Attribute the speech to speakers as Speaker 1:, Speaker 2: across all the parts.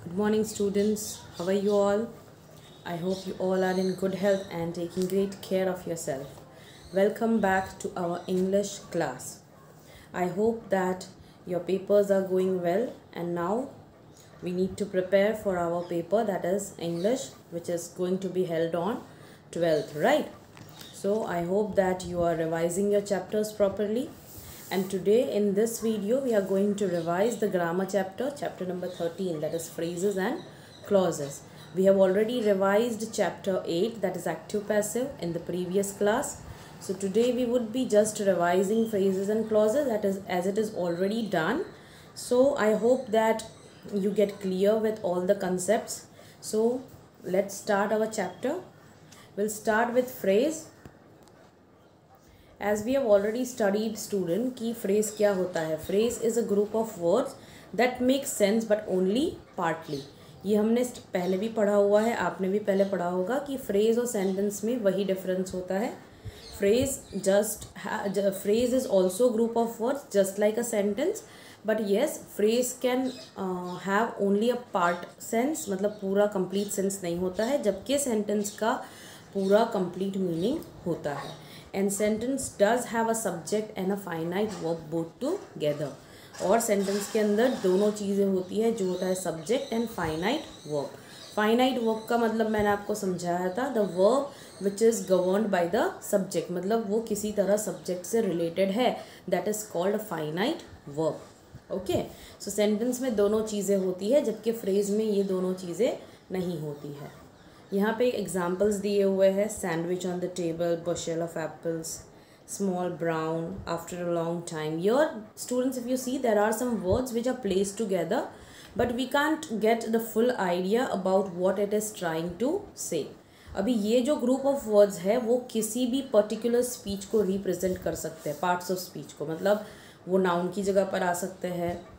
Speaker 1: Good morning, students. How are you all? I hope you all are in good health and taking great care of yourself. Welcome back to our English class. I hope that your papers are going well, and now we need to prepare for our paper, that is English, which is going to be held on 12th, right? So I hope that you are revising your chapters properly. And today in this video we are going to revise the grammar chapter number 13, that is phrases and clauses. We have already revised chapter 8, that is active passive, in the previous class. So today we would be just revising phrases and clauses, that is as it is already done. So I hope that you get clear with all the concepts. So let's start our chapter. We'll start with phrase. As we have already studied, student, कि phrase क्या होता है. Phrase is a group of words that make sense but only partly. ये हमने पहले भी पढ़ा हुआ है, आपने भी पहले पढ़ा होगा कि phrase और sentence में वही difference होता है. Phrase is also group of words just like a sentence, but yes, phrase can have only a part sense, मतलब पूरा complete sense नहीं होता है, जबकि sentence का पूरा complete meaning होता है. And sentence does have a subject and a finite verb both together. और sentence के अंदर दोनों चीज़ें होती है, जो होता है subject and finite verb. Finite verb का मतलब मैंने आपको समझाया था, the verb which is governed by the subject, मतलब वो किसी तरह subject से related है, that is called a finite verb. Okay, so sentence में दोनों चीज़ें होती है, जबकि phrase में ये दोनों चीज़ें नहीं होती है. यहाँ पे एग्जाम्पल्स दिए हुए हैं. Sandwich on the table, bushel of apples, small brown, after a long time. Here students, if you see, there are some words which are placed together, but we can't get the full idea about what it is trying to say. अभी ये जो group of words है वो किसी भी particular speech को represent कर सकते हैं, पार्ट्स ऑफ स्पीच को. मतलब वो नाउन की जगह पर आ सकते हैं,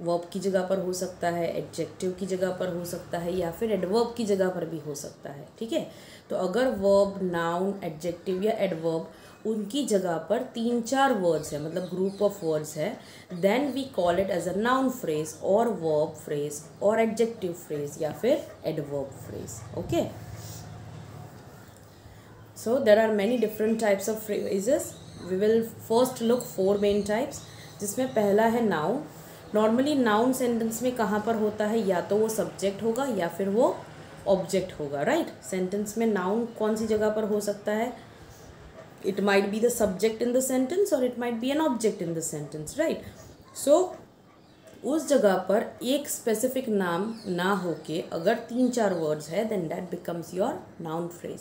Speaker 1: वर्ब की जगह पर हो सकता है, एडजेक्टिव की जगह पर हो सकता है, या फिर एडवर्ब की जगह पर भी हो सकता है. ठीक है, तो अगर वर्ब, नाउन, एडजेक्टिव या एडवर्ब उनकी जगह पर 3-4 वर्ड्स है, मतलब ग्रुप ऑफ वर्ड्स है, then we call it as a noun phrase और वर्ब फ्रेज और एडजेक्टिव फ्रेज या फिर adverb phrase. Okay, so there are many different types of phrases. We will first look 4 main types, जिसमें पहला है noun. Normally noun sentence में कहाँ पर होता है, या तो वो सब्जेक्ट होगा या फिर वो ऑब्जेक्ट होगा, राइट. सेंटेंस में नाउन कौन सी जगह पर हो सकता है, it might be the subject in the sentence or it might be an object in the sentence, right. So उस जगह पर एक स्पेसिफिक नाम ना होके अगर 3-4 वर्ड्स है, then that becomes your noun phrase.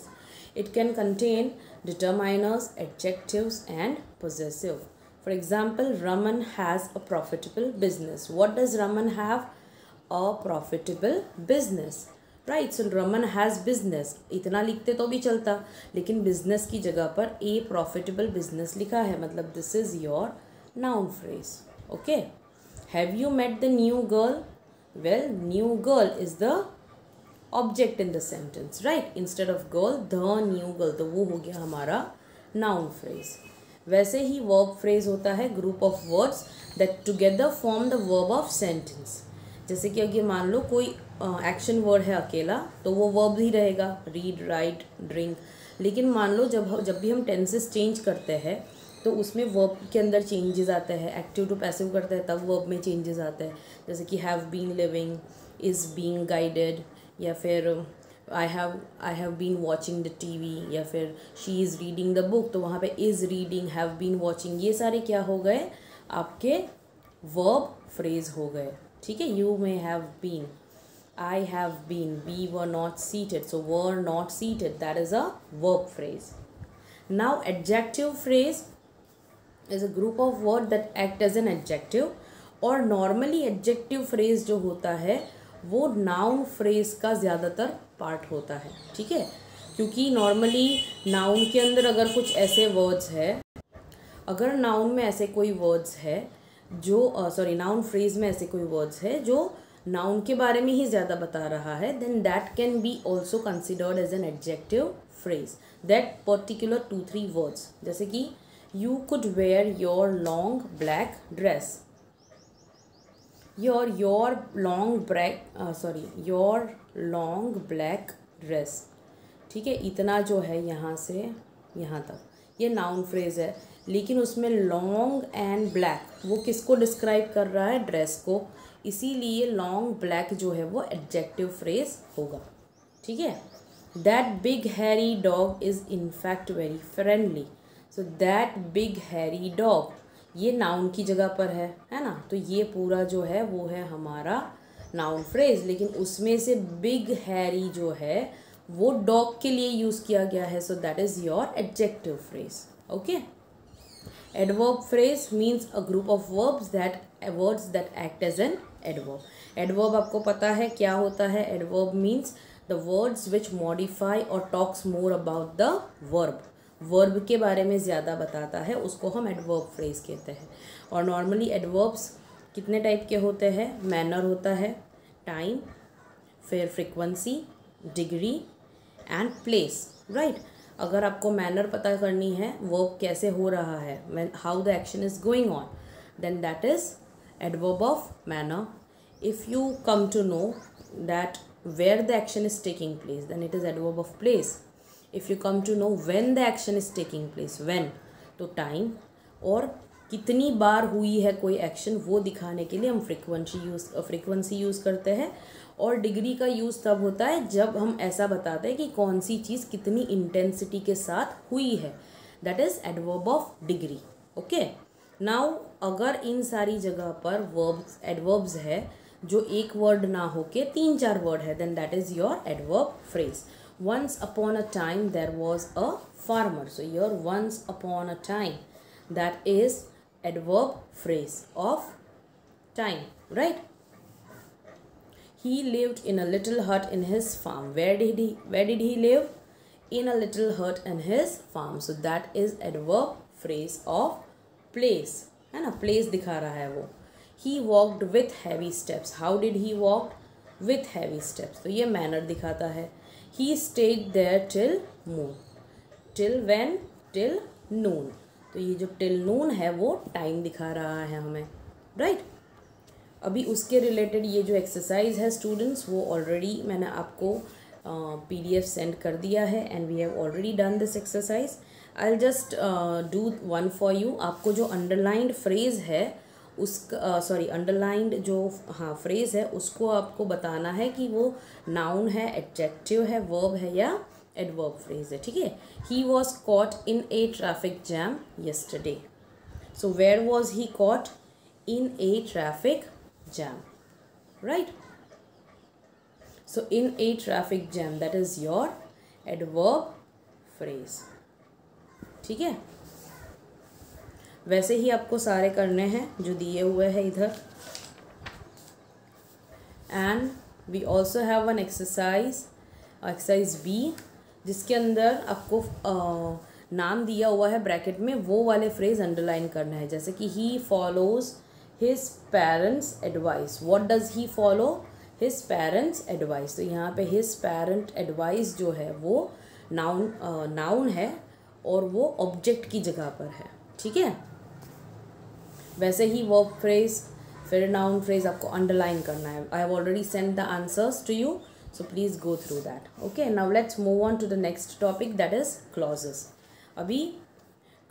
Speaker 1: It can contain determiners, adjectives and possessive. For example, Raman has a profitable business. What does Raman have? A profitable business. Right, so Raman has business. इतना लिखते तो भी चलता, लेकिन business की जगह पर a profitable business लिखा है, मतलब this is your noun phrase. Okay. Have you met the new girl? Well, new girl is the object in the sentence, right? Instead of girl, the new girl, तो वो हो गया हमारा noun phrase. वैसे ही वर्ब फ्रेज होता है, group of words that together form the verb of sentence. जैसे कि अगर मान लो कोई एक्शन वर्ड है अकेला, तो वो वर्ब ही रहेगा, रीड, राइट, ड्रिंक. लेकिन मान लो जब भी हम टेंसेस चेंज करते हैं तो उसमें वर्ब के अंदर चेंजेस आते हैं. एक्टिव टू पैसिव करते हैं तब वर्ब में चेंजेस आते हैं, जैसे कि have been living, is being guided, या फिर I have been watching the TV, या फिर she is reading the book, तो वहाँ पे is reading, have been watching, ये सारे क्या हो गए, आपके वर्ब फ्रेज हो गए. ठीक है, you may have been, I have been, we were not seated, so were not seated, that is a verb phrase. Now adjective phrase is a group of word that act as an adjective. और normally adjective phrase जो होता है वो noun phrase का ज़्यादातर part होता है. ठीक है, क्योंकि नॉर्मली नाउन के अंदर अगर कुछ ऐसे वर्ड्स है, अगर नाउन में ऐसे कोई वर्ड्स है जो नाउन फ्रेज में ऐसे कोई वर्ड्स है जो नाउन के बारे में ही ज़्यादा बता रहा है, then that can be also considered as an adjective phrase. That particular 2-3 words, जैसे कि you could wear your long black dress, your long black dress. ठीक है, इतना जो है यहाँ से यहाँ तक ये नाउन फ्रेज है, लेकिन उसमें लॉन्ग एंड ब्लैक वो किसको डिस्क्राइब कर रहा है? ड्रेस को। इसीलिए लॉन्ग ब्लैक जो है वो एडजेक्टिव फ्रेज होगा। ठीक है, that big Harry dog is in fact very friendly. So that big Harry dog ये नाउन की जगह पर है ना, तो ये पूरा जो है वो है हमारा नाउन फ्रेज, लेकिन उसमें से बिग हैरी जो है वो डॉग के लिए यूज़ किया गया है। So that is your adjective phrase. Okay, adverb phrase means a group of verbs that act as an adverb. Adverb आपको पता है क्या होता है? Adverb means the words which modify और talks more about the verb. Verb के बारे में ज़्यादा बताता है, उसको हम एडवर्ब फ्रेज कहते हैं। और नॉर्मली एडवर्ब्स कितने टाइप के होते हैं? मैनर होता है, टाइम, फिर frequency, degree and place. Right, अगर आपको मैनर पता करनी है, वर्ब कैसे हो रहा है, how the action is going on, then that is adverb of manner. If you come to know that where the action is taking place, then it is adverb of place. If you come to know when the action is taking place, when तो time, और कितनी बार हुई है कोई action वो दिखाने के लिए हम फ्रीक्वेंसी यूज़ करते हैं. और डिग्री का यूज़ तब होता है जब हम ऐसा बताते हैं कि कौन सी चीज़ कितनी इंटेंसिटी के साथ हुई है, that is adverb of degree. Okay, now अगर इन सारी जगह पर वर्ब्स एडवर्ब्स है जो एक वर्ड ना हो के 3-4 वर्ड है, then that is your adverb phrase. Once upon a time there was a farmer. So your once upon a time, that is adverb phrase of time. Right, he lived in a little hut in his farm. Where did he live? In a little hut in his farm. So that is adverb phrase of place, है ना, place दिखा रहा है वो. He walked with heavy steps. How did he walk? With heavy steps. तो ये manner दिखाता है. He stayed there till noon. Till when? Till noon. तो ये जो till noon है वो time दिखा रहा है हमें. Right? अभी उसके रिलेटेड ये जो एक्सरसाइज है स्टूडेंट्स, वो ऑलरेडी मैंने आपको PDF सेंड कर दिया है and we have already done this exercise. I will just do one for you. आपको जो अंडरलाइंड फ्रेज है उसका अंडरलाइंड जो फ्रेज है उसको आपको बताना है कि वो नाउन है, एडजेक्टिव है, वर्ब है या एडवर्ब फ्रेज है. ठीक है, he was caught in a traffic jam yesterday. So where was he caught? In a traffic jam. Right, so in a traffic jam, that is your adverb phrase. ठीक है, वैसे ही आपको सारे करने हैं जो दिए हुए हैं इधर. And we also have one exercise B, जिसके अंदर आपको नाम दिया हुआ है ब्रैकेट में, वो वाले फ्रेज अंडरलाइन करना है. जैसे कि he follows his parents advice. What does he follow? His parents advice. तो यहाँ पे his parent advice जो है वो नाउन है और वो ऑब्जेक्ट की जगह पर है. ठीक है, वैसे ही वर्ब फ्रेज फिर नाउन फ्रेज आपको अंडरलाइन करना है. I have already send the answers to you, so please go through that. Okay, now let's move on to the next topic, that is clauses. अभी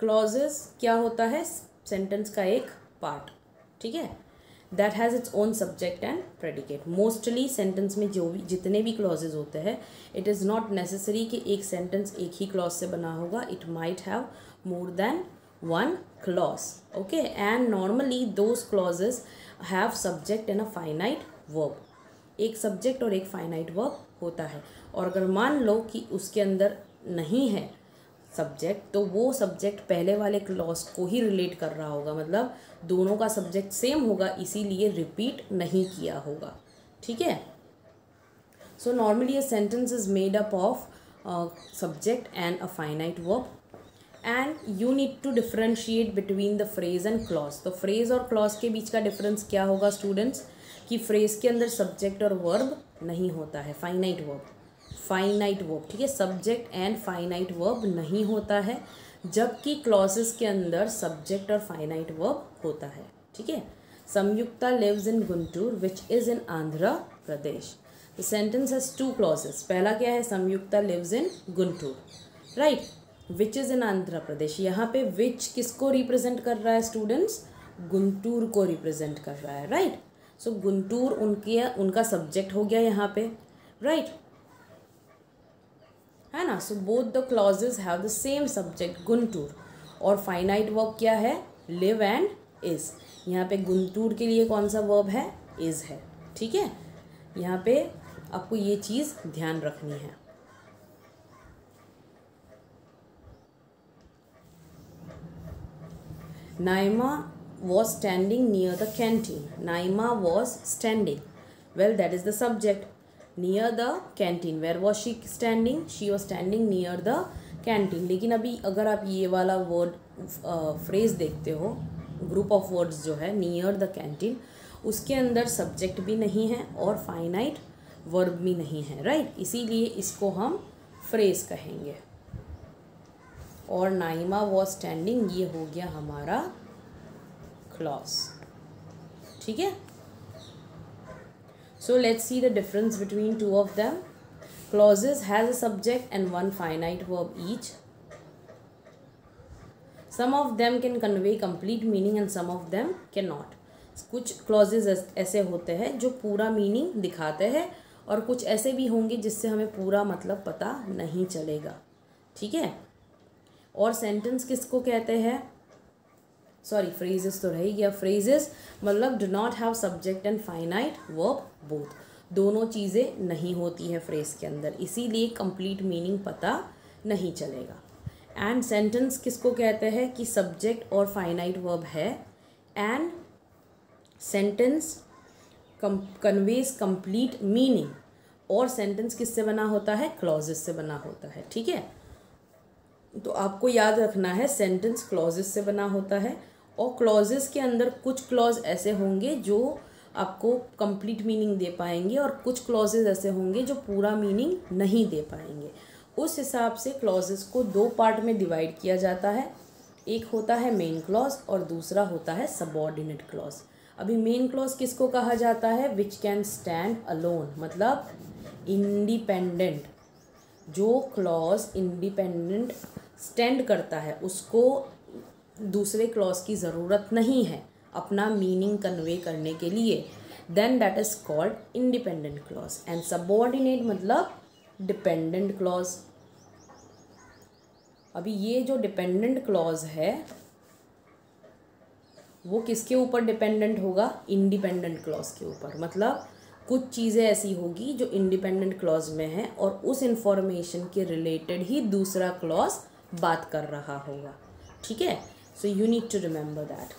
Speaker 1: क्लॉजेस क्या होता है? Sentence का एक पार्ट. ठीक है, that has its own subject and predicate. Mostly sentence में जो भी जितने भी क्लॉजेज होते हैं, इट इज़ नॉट नेसेसरी कि एक सेंटेंस एक ही क्लॉज से बना होगा. It might have more than one clause. Okay, and normally those clauses have subject and a finite verb. एक सब्जेक्ट और एक फाइनाइट वर्ब होता है. और अगर मान लो कि उसके अंदर नहीं है सब्जेक्ट, तो वो सब्जेक्ट पहले वाले क्लॉज को ही रिलेट कर रहा होगा, मतलब दोनों का सब्जेक्ट सेम होगा, इसीलिए रिपीट नहीं किया होगा. ठीक है, so normally a sentence is made up of subject and a finite verb, and you need to differentiate between the phrase and clause. तो फ्रेज और क्लॉज के बीच का डिफरेंस क्या होगा स्टूडेंट्स? कि फ्रेज के अंदर सब्जेक्ट और वर्ब नहीं होता है, फाइनाइट वर्ब. ठीक है, सब्जेक्ट एंड फाइनाइट वर्ब नहीं होता है, जबकि क्लॉजेस के अंदर सब्जेक्ट और फाइनाइट वर्ब होता है. ठीक है, Samyukta lives in Guntur, which is in Andhra Pradesh. The sentence has two clauses. पहला क्या है? Samyukta lives in Guntur, right? Which is in Andhra Pradesh. यहाँ पे which किसको represent कर रहा है students? गुंटूर को represent कर रहा है, right? So गुंटूर उनका subject हो गया यहाँ पे, right? है ना? So both the clauses have the same subject Guntur. और finite verb क्या है? live and is. यहाँ पे गुंटूर के लिए कौन सा verb है? is है. ठीक है, यहाँ पे आपको ये चीज़ ध्यान रखनी है. Naima was standing near the canteen. Naima was standing. Well, that is the subject. Near the canteen. Where was she standing? She was standing near the canteen. लेकिन अभी अगर आप ये वाला वर्ड फ्रेज देखते हो, ग्रुप ऑफ वर्ड्स जो है नियर द कैंटीन, उसके अंदर सब्जेक्ट भी नहीं है और फाइनाइट वर्ब भी नहीं है, राइट? इसीलिए इसको हम फ्रेज कहेंगे. और नाइमा वॉज स्टैंडिंग ये हो गया हमारा क्लॉज. ठीक है, so let's see the difference between two of them. Clauses has a subject and one finite verb each. Some of them can convey complete meaning and some of them can not. कुछ clauses ऐसे होते हैं जो पूरा meaning दिखाते हैं और कुछ ऐसे भी होंगे जिससे हमें पूरा मतलब पता नहीं चलेगा. ठीक है, और सेंटेंस किसको कहते हैं? सॉरी, फ्रेजेस तो रह गया. फ्रेजेस मतलब do not have subject and finite verb both. दोनों चीज़ें नहीं होती है फ्रेज के अंदर, इसीलिए कंप्लीट मीनिंग पता नहीं चलेगा. एंड सेंटेंस किसको कहते हैं कि सब्जेक्ट और फाइनाइट वर्ब है and sentence conveys complete meaning. और सेंटेंस किससे बना होता है? क्लॉजेस से बना होता है. ठीक है, तो आपको याद रखना है सेंटेंस क्लॉजेस से बना होता है और क्लॉजेस के अंदर कुछ क्लॉज ऐसे होंगे जो आपको कंप्लीट मीनिंग दे पाएंगे और कुछ क्लॉजेस ऐसे होंगे जो पूरा मीनिंग नहीं दे पाएंगे. उस हिसाब से क्लॉजेस को दो पार्ट में डिवाइड किया जाता है. एक होता है मेन क्लॉज और दूसरा होता है सबऑर्डिनेट क्लॉज. अभी मेन क्लॉज किसको कहा जाता है? विच कैन स्टैंड अलोन, मतलब इंडिपेंडेंट. जो क्लॉज इंडिपेंडेंट स्टैंड करता है उसको दूसरे क्लॉज की ज़रूरत नहीं है अपना मीनिंग कन्वे करने के लिए. Then that is called independent clause. And subordinate मतलब डिपेंडेंट क्लॉज. अभी ये जो डिपेंडेंट क्लॉज है वो किसके ऊपर डिपेंडेंट होगा? इंडिपेंडेंट क्लॉज के ऊपर. मतलब कुछ चीज़ें ऐसी होगी जो इंडिपेंडेंट क्लॉज में है और उस इंफॉर्मेशन के रिलेटेड ही दूसरा क्लॉज बात कर रहा होगा. ठीक है, so you need to remember that.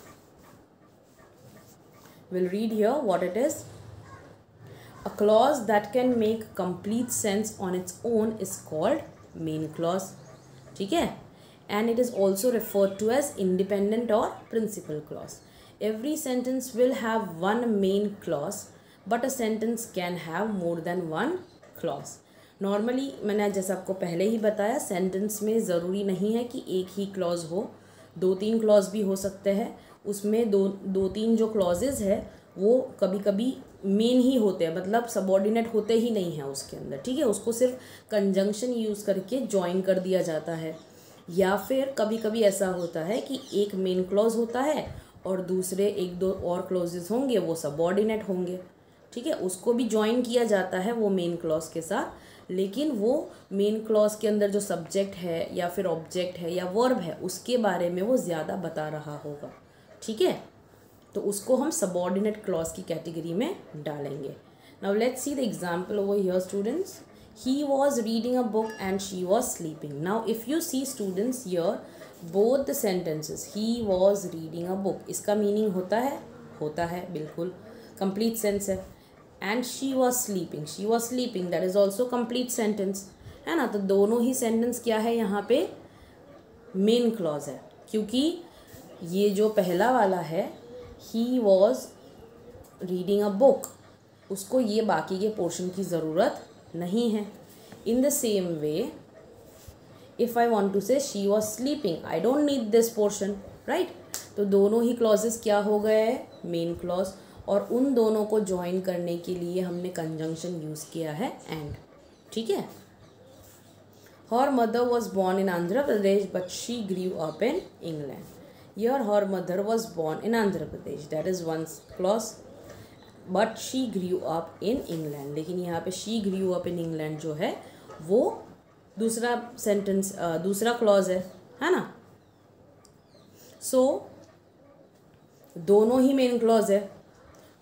Speaker 1: Will read here what it is. A clause that can make complete sense on its own is called main clause. ठीक है, and it is also referred to as independent or principal clause. Every sentence will have one main clause, but a sentence can have more than one clause. Normally मैंने जैसे आपको पहले ही बताया sentence में ज़रूरी नहीं है कि एक ही क्लॉज हो, दो तीन क्लॉज भी हो सकते हैं. उसमें दो तीन जो क्लॉजेज है वो कभी कभी मेन ही होते हैं, मतलब सबऑर्डिनेट होते ही नहीं हैं उसके अंदर. ठीक है, उसको सिर्फ कंजंक्शन यूज़ करके ज्वाइन कर दिया जाता है. या फिर कभी कभी ऐसा होता है कि एक मेन क्लॉज होता है और दूसरे एक दो और क्लॉजेस होंगे वो सबऑर्डिनेट होंगे. ठीक है, उसको भी ज्वाइन किया जाता है वो मेन क्लॉज के साथ, लेकिन वो मेन क्लॉज के अंदर जो सब्जेक्ट है या फिर ऑब्जेक्ट है या वर्ब है उसके बारे में वो ज़्यादा बता रहा होगा. ठीक है, तो उसको हम सबऑर्डिनेट क्लॉज की कैटेगरी में डालेंगे. Now let's see the example over here students. He was reading a book and she was sleeping. Now if you see students here, both the sentences he was reading a book, इसका meaning होता है बिल्कुल complete sense है. And she was sleeping, that is also complete sentence है ना. तो दोनों ही sentence क्या है यहाँ पे? main clause है, क्योंकि ये जो पहला वाला है he was reading a book, उसको ये बाकी के पोर्शन की ज़रूरत नहीं है. In the same way, if I want to say she was sleeping, I don't need this portion, right? तो दोनों ही क्लॉजेस क्या हो गए, मेन क्लॉज, और उन दोनों को ज्वाइन करने के लिए हमने कंजंक्शन यूज़ किया है एंड। ठीक है। Her mother was born in Andhra Pradesh but she grew up in England. Here her mother was born in Andhra Pradesh, that is one clause, but she grew up in England. लेकिन यहाँ पे she grew up in England जो है वो दूसरा sentence, दूसरा clause है ना। सो दोनों ही मेन क्लॉज है,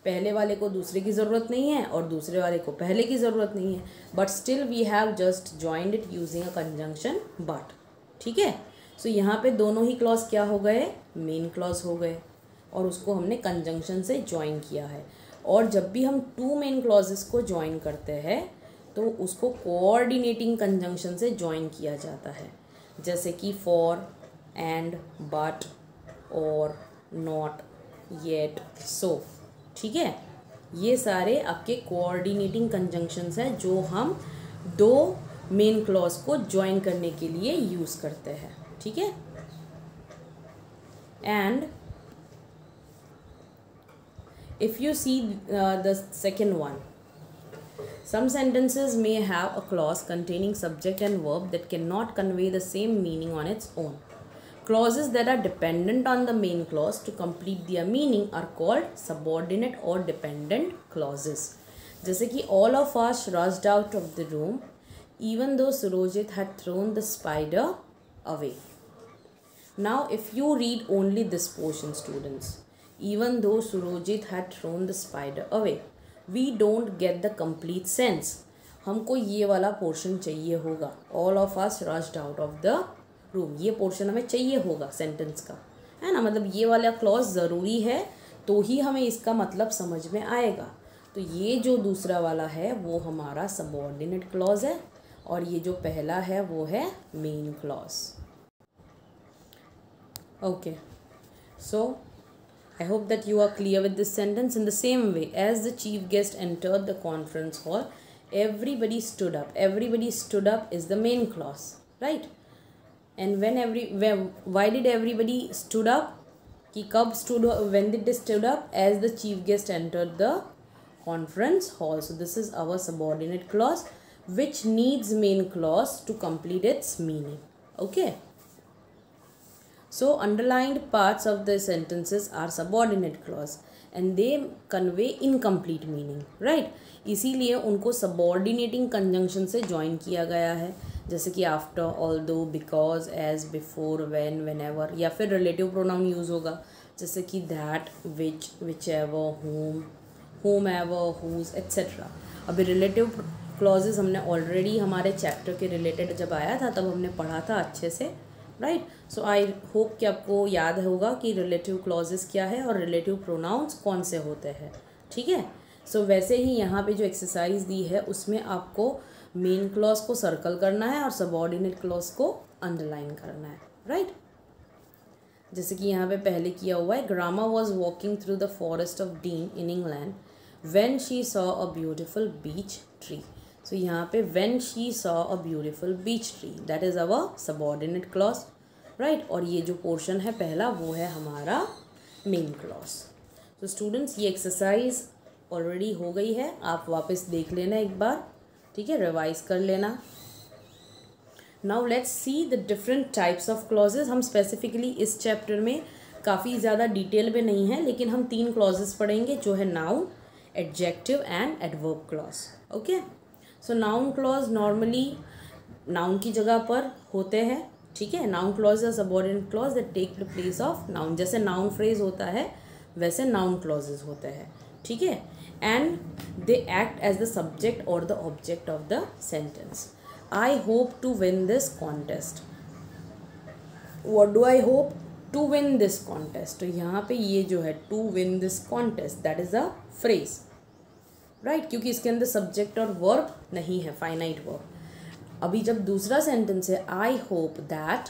Speaker 1: पहले वाले को दूसरे की ज़रूरत नहीं है और दूसरे वाले को पहले की ज़रूरत नहीं है, but still we have just joined it using a conjunction but. ठीक है। सो यहाँ पे दोनों ही क्लॉज क्या हो गए, मेन क्लॉज हो गए, और उसको हमने कंजंक्शन से ज्वाइन किया है। और जब भी हम टू मेन क्लॉजेस को ज्वाइन करते हैं तो उसको कोऑर्डिनेटिंग कंजंक्शन से ज्वाइन किया जाता है, जैसे कि फॉर, एंड, बट, और, नॉट, येट, सो। ठीक है। ये सारे आपके कोऑर्डिनेटिंग कंजंक्शंस हैं जो हम दो मेन क्लॉज को ज्वाइन करने के लिए यूज़ करते हैं। ठीक है। And if you see the second one, some sentences may have a clause containing subject and verb that cannot convey the same meaning on its own. Clauses that are dependent on the main clause to complete their meaning are called subordinate or dependent clauses. जैसे कि all of us rushed out of the room even though Surojit had thrown the spider away. Now if you read only this portion, students, even though Surojit had thrown the spider away, we don't get the complete sense. हमको ये वाला portion चाहिए होगा, all of us rushed out of the room, ये portion हमें चाहिए होगा sentence का, है ना। मतलब ये वाला क्लॉज ज़रूरी है तो ही हमें इसका मतलब समझ में आएगा। तो ये जो दूसरा वाला है वो हमारा सबऑर्डिनेट क्लॉज है, और ये जो पहला है वो है main clause. Okay, so I hope that you are clear with this sentence. In the same way, as the chief guest entered the conference hall, everybody stood up. Everybody stood up is the main clause, right? And why did everybody stood up? कि कब stood up? When did they stood up? As the chief guest entered the conference hall. So this is our subordinate clause, which needs main clause to complete its meaning. Okay. So underlined parts of the sentences are subordinate clause and they convey incomplete meaning, right? इसीलिए उनको subordinating conjunction से join किया गया है, जैसे कि after, although, because, as, before, when, whenever, या फिर relative pronoun use होगा, जैसे कि that, which, whichever, whom, whomever, whose, etc. अभी relative clauses हमने already हमारे chapter के related जब आया था तब हमने पढ़ा था अच्छे से, राइट। सो आई होप कि आपको याद होगा कि रिलेटिव क्लॉजेस क्या है और रिलेटिव प्रोनाउंस कौन से होते हैं। ठीक है। सो वैसे ही यहाँ पे जो एक्सरसाइज दी है उसमें आपको मेन क्लॉज को सर्कल करना है और सबऑर्डिनेट क्लॉज को अंडरलाइन करना है, राइट। जैसे कि यहाँ पे पहले किया हुआ है, grandma was walking through the forest of Dean in England when she saw a beautiful beech tree. So यहाँ पे when she saw a beautiful beech tree, that is our subordinate clause, right. और ये जो portion है पहला वो है हमारा मेन क्लॉज। तो स्टूडेंट्स ये एक्सरसाइज ऑलरेडी हो गई है, आप वापस देख लेना एक बार, ठीक है, रिवाइज कर लेना। Now let's see the different types of clauses. हम स्पेसिफिकली इस चैप्टर में काफ़ी ज़्यादा डिटेल में नहीं है, लेकिन हम 3 क्लॉजेज पढ़ेंगे जो है noun, adjective and adverb clause. Okay. So noun clause normally noun की जगह पर होते हैं, ठीक है। नाउन क्लॉज या subordinate clause that take the place of noun, जैसे नाउन फ्रेज होता है वैसे नाउन क्लॉजेज होते हैं, ठीक है। And they act as the subject और the object of the sentence. I hope to win this contest. What do I hope? To win this contest. तो यहाँ पे ये जो है to win this contest that is a phrase, right, क्योंकि इसके अंदर सब्जेक्ट और वर्ब नहीं है, फाइनाइट वर्ब। अभी जब दूसरा सेंटेंस है आई hope that,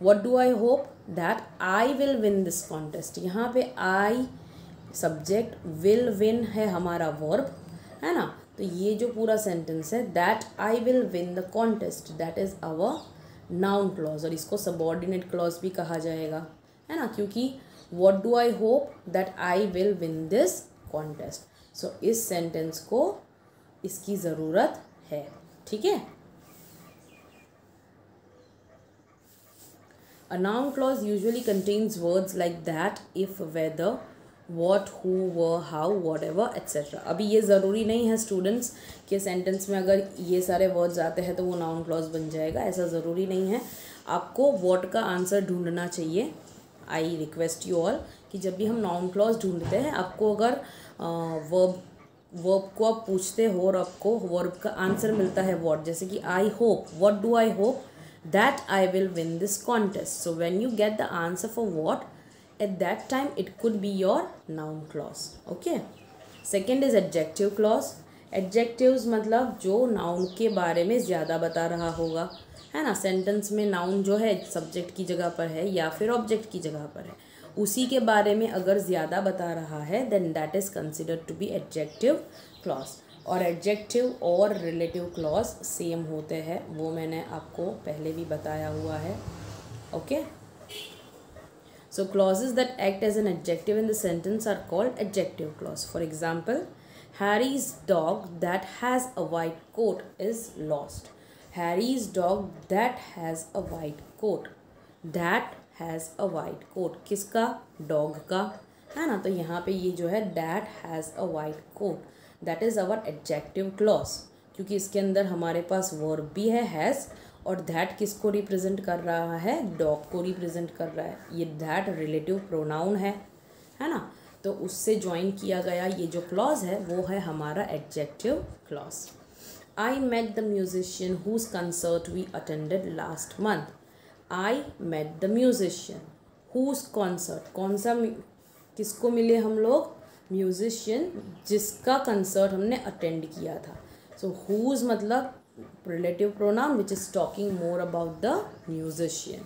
Speaker 1: what do I hope? That I will win this contest. यहाँ पे आई सब्जेक्ट, विल विन है हमारा वर्ब, है ना। तो ये जो पूरा सेंटेंस है that I will win the contest, that is our noun clause, और इसको सबऑर्डिनेट क्लॉज भी कहा जाएगा, है ना, क्योंकि what do I hope that I will win this contest. So इस सेंटेंस को इसकी ज़रूरत है. ठीक है. A noun clause usually contains words like that, if, whether, what, who, were, how, whatever, etc. अभी ये ज़रूरी नहीं है स्टूडेंट्स कि सेंटेंस में अगर ये सारे वर्ड्स आते हैं तो वो नाउन क्लॉज बन जाएगा. ऐसा ज़रूरी नहीं है. आपको व्हाट का आंसर ढूंढना चाहिए. आई रिक्वेस्ट यू ऑल कि जब भी हम नाउन क्लॉज ढूंढते हैं, आपको अगर वर्ब को आप पूछते हो और आपको वर्ब का आंसर मिलता है व्हाट, जैसे कि I hope, what do I hope that I will win this contest. So when you get the answer for what, at that time it could be your noun clause. Okay. Second is adjective clause. Adjectives मतलब जो noun के बारे में ज़्यादा बता रहा होगा, है ना. सेंटेंस में नाउन जो है सब्जेक्ट की जगह पर है या फिर ऑब्जेक्ट की जगह पर है, उसी के बारे में अगर ज़्यादा बता रहा है then that is considered to be adjective clause. और एडजेक्टिव और रिलेटिव क्लॉज सेम होते हैं, वो मैंने आपको पहले भी बताया हुआ है. Okay. So clauses that act as an adjective in the sentence are called adjective clause. For example, Harry's dog that has a white coat is lost. Harry's dog that has a white coat. That has a white coat किसका? Dog का, है ना. तो यहाँ पे ये जो है that has a white coat, that is our adjective clause, क्योंकि इसके अंदर हमारे पास वर्ब भी है हैज़, और दैट किसको रिप्रेजेंट कर रहा है? डॉग को रिप्रेजेंट कर रहा है. ये दैट रिलेटिव प्रोनाउन है ना. तो उससे ज्वाइन किया गया ये जो क्लॉज है वो है हमारा adjective clause. I met the musician whose concert we attended last month. I met the musician whose concert, कौन सा किसको मिले हम लोग? म्यूजिशियन जिसका कंसर्ट हमने अटेंड किया था. सो हुज मतलब relative pronoun which is talking more about the musician.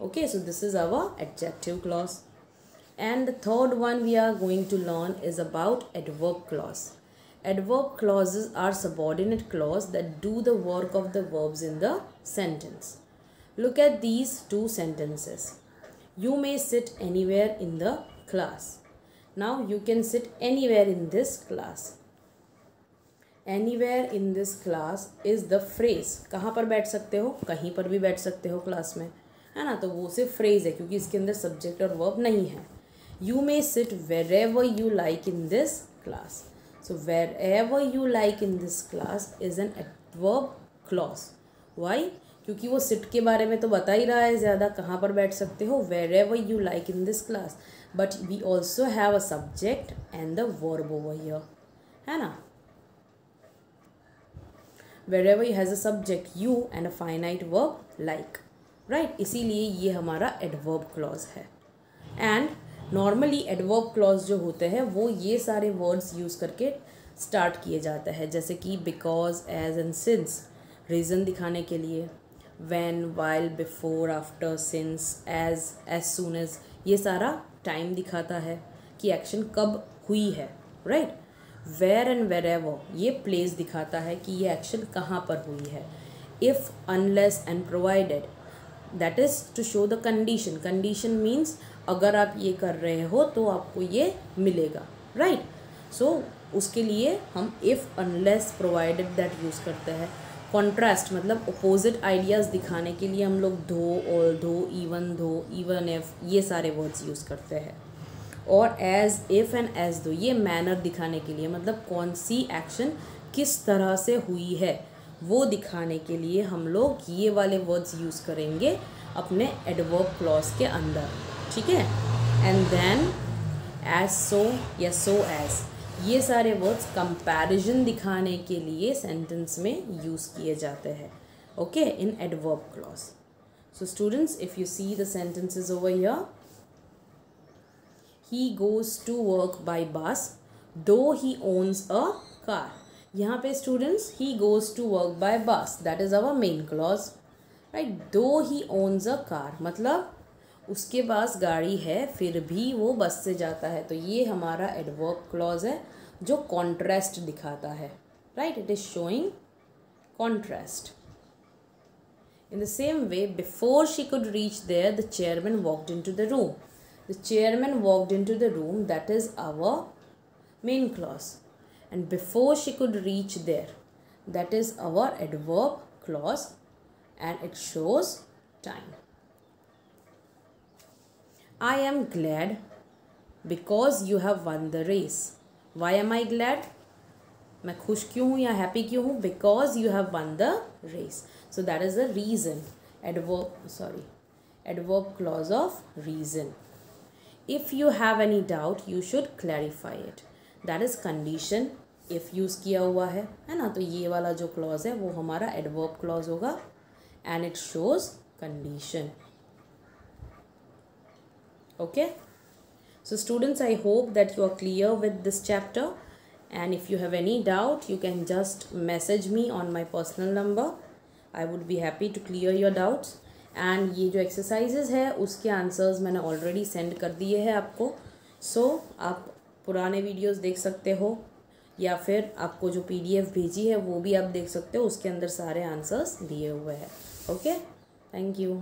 Speaker 1: Okay, so this is our adjective clause. And the third one we are going to learn is about adverb clause. Adverb clauses are subordinate clause that do the work of the verbs in the sentence. Look at these two sentences. You may sit anywhere in the class. Now you can sit anywhere in this class. Anywhere in this class is the phrase. कहाँ पर बैठ सकते हो? कहीं पर भी बैठ सकते हो क्लास में, है ना. तो वो सिर्फ फ्रेज है क्योंकि इसके अंदर सब्जेक्ट और वर्ब नहीं है. You may sit wherever you like in this class. So wherever you like in this class is an adverb clause. Why? क्योंकि वो sit के बारे में तो बता ही रहा है ज़्यादा, कहाँ पर बैठ सकते हो, wherever you like in this class. But we also have a subject and the verb over here, है ना. Wherever has a subject you and a finite verb like, right? इसीलिए ये हमारा adverb clause है. And नॉर्मली एडवर्ब क्लॉज जो होते हैं वो ये सारे वर्ड्स यूज़ करके स्टार्ट किए जाते हैं, जैसे कि because, as and since reason दिखाने के लिए, when, while, before, after, since, as soon as, ये सारा टाइम दिखाता है कि एक्शन कब हुई है, राइट. वेयर एंड वेरेवर ये प्लेस दिखाता है कि ये एक्शन कहाँ पर हुई है. If, unless and provided, that is to show the condition. Condition means अगर आप ये कर रहे हो तो आपको ये मिलेगा, राइट. सो उसके लिए हम if, unless, provided that use करते हैं. कॉन्ट्रास्ट मतलब अपोजिट आइडियाज़ दिखाने के लिए हम लोग दो, ऑल्दो, इवन इफ, ये सारे वर्ड्स यूज़ करते हैं. और एज, इफ़ एंड एज दो ये मैनर दिखाने के लिए, मतलब कौन सी एक्शन किस तरह से हुई है वो दिखाने के लिए हम लोग ये वाले वर्ड्स यूज़ करेंगे अपने एडवर्ब क्लॉज के अंदर, ठीक है. एंड देन एज, सो या सो एज, ये सारे वर्ड्स कंपैरिजन दिखाने के लिए सेंटेंस में यूज़ किए जाते हैं, okay, in adverb clause. So students, if you see the sentences over here, he goes to work by bus though he owns a car. यहाँ पे students he goes to work by bus, that is our main clause, right. Though he owns a car मतलब उसके पास गाड़ी है फिर भी वो बस से जाता है, तो ये हमारा एडवर्ब क्लॉज है जो कॉन्ट्रास्ट दिखाता है, right. It is showing contrast. In the same way, before she could reach there the chairman walked into the room. The chairman walked into the room. That is our main clause. And before she could reach there, that is our adverb clause, and it shows time. I am glad because you have won the race. Why am I glad? मैं खुश क्यों हूँ या happy क्यों हूँ? Because you have won the race. So that is the reason. Adverb clause of reason. If you have any doubt, you should clarify it. That is condition. If use किया हुआ है ना, तो ये वाला जो clause है वो हमारा adverb clause होगा, and it shows condition. Okay. So students, I hope that you are clear with this chapter, and if you have any doubt, you can just message me on my personal number. I would be happy to clear your doubts. And ये जो exercises है उसके answers मैंने already send कर दिए हैं आपको. सो आप पुराने वीडियोस देख सकते हो, या फिर आपको जो PDF भेजी है वो भी आप देख सकते हो. उसके अंदर सारे आंसर्स दिए हुए हैं. Okay, thank you.